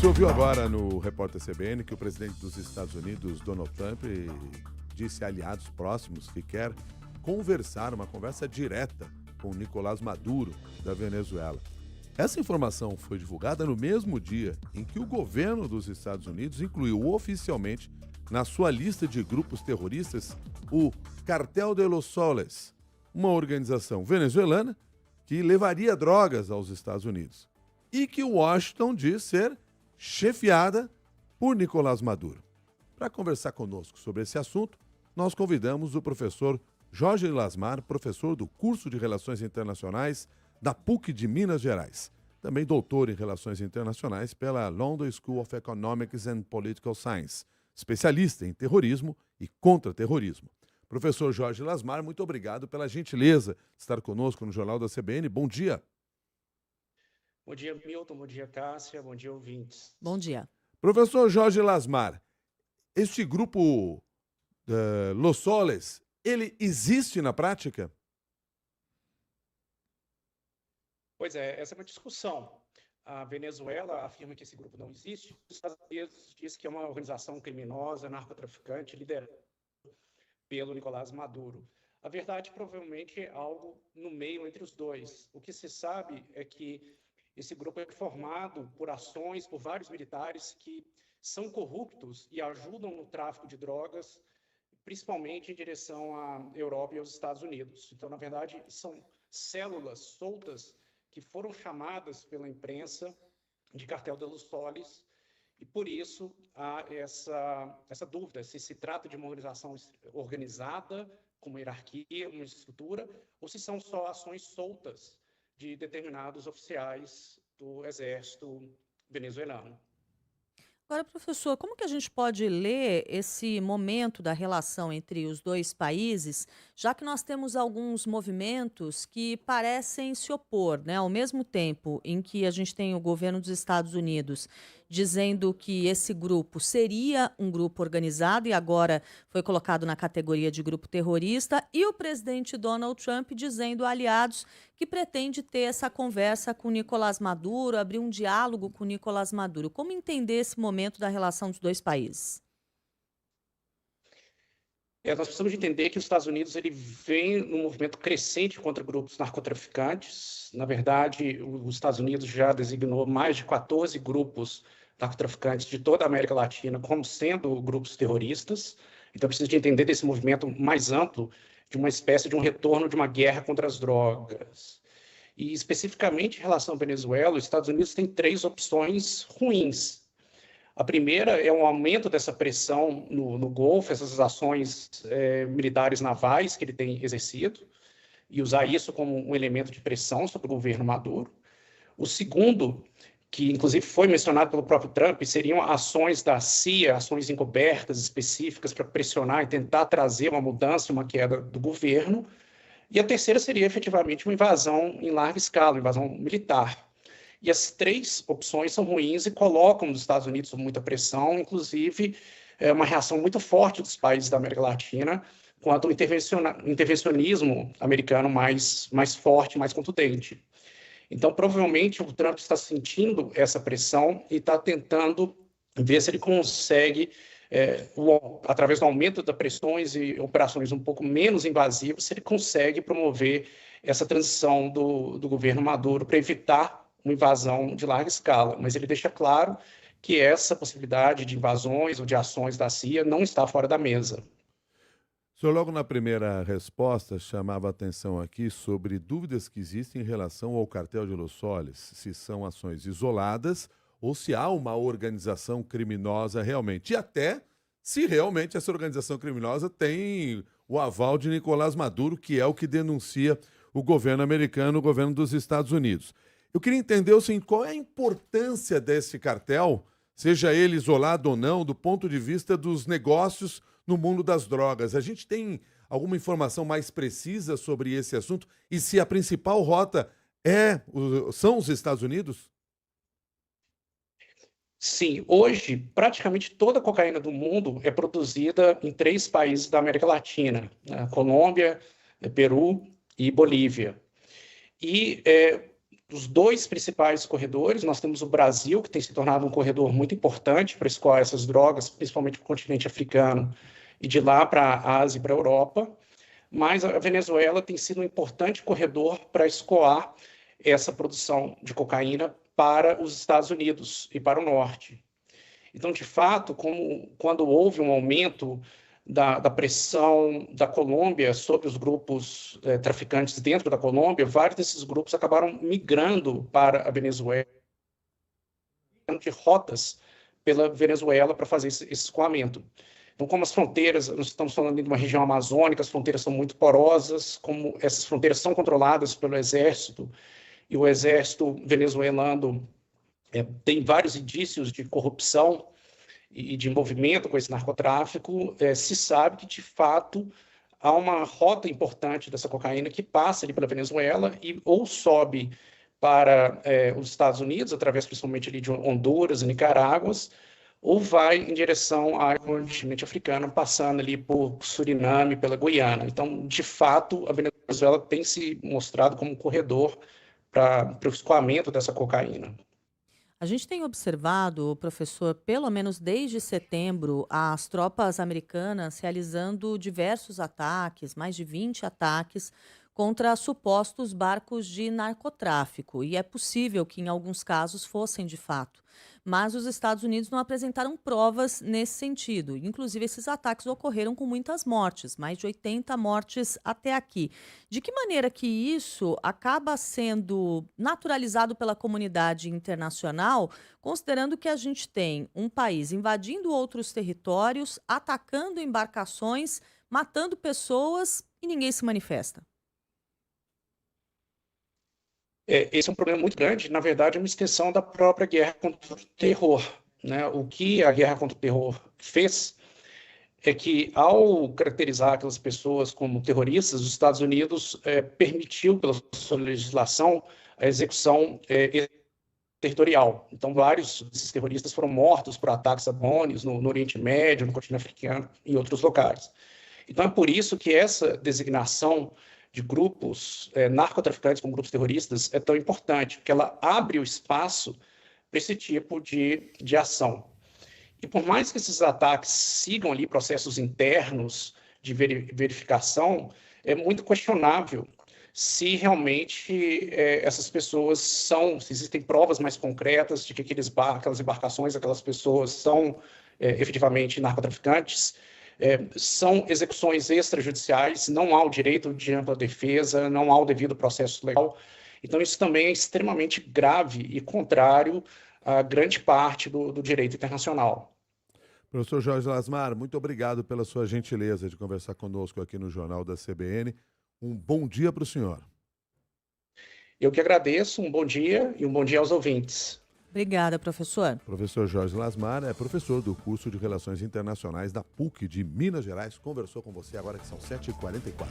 Você ouviu agora no Repórter CBN que o presidente dos Estados Unidos, Donald Trump, disse a aliados próximos que quer conversar, uma conversa direta com Nicolás Maduro, da Venezuela. Essa informação foi divulgada no mesmo dia em que o governo dos Estados Unidos incluiu oficialmente na sua lista de grupos terroristas o Cartel de los Soles, uma organização venezuelana que levaria drogas aos Estados Unidos e que Washington diz ser chefiada por Nicolás Maduro. Para conversar conosco sobre esse assunto, nós convidamos o professor Jorge Lasmar, professor do curso de Relações Internacionais da PUC de Minas Gerais, também doutor em Relações Internacionais pela London School of Economics and Political Science, especialista em terrorismo e contra-terrorismo. Professor Jorge Lasmar, muito obrigado pela gentileza de estar conosco no Jornal da CBN. Bom dia. Bom dia, Milton. Bom dia, Cássia. Bom dia, ouvintes. Bom dia. Professor Jorge Lasmar, este grupo Los Soles, ele existe na prática? Pois é, essa é uma discussão. A Venezuela afirma que esse grupo não existe. Os Estados Unidos diz que é uma organização criminosa, narcotraficante, liderada pelo Nicolás Maduro. A verdade provavelmente é algo no meio entre os dois. O que se sabe é que esse grupo é formado por ações, por vários militares que são corruptos e ajudam no tráfico de drogas, principalmente em direção à Europa e aos Estados Unidos. Então, na verdade, são células soltas que foram chamadas pela imprensa de Cartel de los Soles, e por isso há essa dúvida se trata de uma organização organizada, com uma hierarquia, uma estrutura, ou se são só ações soltas de determinados oficiais do exército venezuelano. Agora, professor, como que a gente pode ler esse momento da relação entre os dois países, já que nós temos alguns movimentos que parecem se opor, né? Ao mesmo tempo em que a gente tem o governo dos Estados Unidos dizendo que esse grupo seria um grupo organizado e agora foi colocado na categoria de grupo terrorista, e o presidente Donald Trump dizendo a aliados que pretende ter essa conversa com Nicolás Maduro, abrir um diálogo com Nicolás Maduro. Como entender esse momento da relação dos dois países? Nós precisamos entender que os Estados Unidos ele vem num movimento crescente contra grupos narcotraficantes. Na verdade, os Estados Unidos já designou mais de 14 grupos narcotraficantes de toda a América Latina como sendo grupos terroristas. Então, precisa de entender desse movimento mais amplo, de uma espécie de um retorno de uma guerra contra as drogas. E, especificamente em relação à Venezuela, os Estados Unidos têm 3 opções ruins. A primeira é um aumento dessa pressão no Golfo, essas ações militares navais que ele tem exercido, e usar isso como um elemento de pressão sobre o governo Maduro. O segundo, que inclusive foi mencionado pelo próprio Trump, seriam ações da CIA, ações encobertas específicas para pressionar e tentar trazer uma mudança, uma queda do governo. E a terceira seria efetivamente uma invasão em larga escala, uma invasão militar. E as 3 opções são ruins e colocam os Estados Unidos sob muita pressão, inclusive uma reação muito forte dos países da América Latina quanto ao intervencionismo americano mais forte, mais contundente. Então, provavelmente, o Trump está sentindo essa pressão e está tentando ver se ele consegue, através do aumento das pressões e operações um pouco menos invasivas, se ele consegue promover essa transição do governo Maduro para evitar uma invasão de larga escala. Mas ele deixa claro que essa possibilidade de invasões ou de ações da CIA não está fora da mesa. O senhor, logo na primeira resposta, chamava a atenção aqui sobre dúvidas que existem em relação ao Cartel de los Soles, se são ações isoladas ou se há uma organização criminosa realmente. E até se realmente essa organização criminosa tem o aval de Nicolás Maduro, que é o que denuncia o governo americano, o governo dos Estados Unidos. Eu queria entender assim, qual é a importância desse cartel, seja ele isolado ou não, do ponto de vista dos negócios no mundo das drogas. A gente tem alguma informação mais precisa sobre esse assunto? E se a principal rota são os Estados Unidos? Sim, hoje praticamente toda a cocaína do mundo é produzida em 3 países da América Latina, né? Colômbia, Peru e Bolívia. E dos dois principais corredores. Nós temos o Brasil, que tem se tornado um corredor muito importante para escoar essas drogas, principalmente para o continente africano, e de lá para a Ásia e para a Europa. Mas a Venezuela tem sido um importante corredor para escoar essa produção de cocaína para os Estados Unidos e para o norte. Então, de fato, quando houve um aumento da pressão da Colômbia sobre os grupos traficantes dentro da Colômbia, vários desses grupos acabaram migrando para a Venezuela, de rotas pela Venezuela para fazer esse escoamento. Então, como as fronteiras, nós estamos falando de uma região amazônica, as fronteiras são muito porosas, como essas fronteiras são controladas pelo exército, e o exército venezuelano tem vários indícios de corrupção e de envolvimento com esse narcotráfico, se sabe que, de fato, há uma rota importante dessa cocaína que passa ali pela Venezuela e ou sobe para os Estados Unidos, através principalmente ali de Honduras e Nicarágua, ou vai em direção ao continente africano, passando ali por Suriname, pela Guiana. Então, de fato, a Venezuela tem se mostrado como um corredor para o escoamento dessa cocaína. A gente tem observado, professor, pelo menos desde setembro, as tropas americanas realizando diversos ataques, mais de 20 ataques, contra supostos barcos de narcotráfico. E é possível que, em alguns casos, fossem de fato. Mas os Estados Unidos não apresentaram provas nesse sentido. Inclusive, esses ataques ocorreram com muitas mortes, mais de 80 mortes até aqui. De que maneira que isso acaba sendo naturalizado pela comunidade internacional, considerando que a gente tem um país invadindo outros territórios, atacando embarcações, matando pessoas e ninguém se manifesta? Esse é um problema muito grande, na verdade, é uma extensão da própria guerra contra o terror, né? O que a guerra contra o terror fez é que, ao caracterizar aquelas pessoas como terroristas, os Estados Unidos permitiu, pela sua legislação, a execução territorial. Então, vários desses terroristas foram mortos por ataques a drones no Oriente Médio, no continente africano e em outros locais. Então, é por isso que essa designação de grupos narcotraficantes como grupos terroristas é tão importante, porque ela abre o espaço para esse tipo de ação. E por mais que esses ataques sigam ali processos internos de verificação, é muito questionável se realmente essas pessoas se existem provas mais concretas de que aquelas embarcações, aquelas pessoas são efetivamente narcotraficantes. São execuções extrajudiciais, não há o direito de ampla defesa, não há o devido processo legal. Então, isso também é extremamente grave e contrário a grande parte do direito internacional. Professor Jorge Lasmar, muito obrigado pela sua gentileza de conversar conosco aqui no Jornal da CBN. Um bom dia para o senhor. Eu que agradeço, um bom dia e um bom dia aos ouvintes. Obrigada, professor. Professor Jorge Lasmar é professor do curso de Relações Internacionais da PUC de Minas Gerais. Conversou com você agora que são 7h44.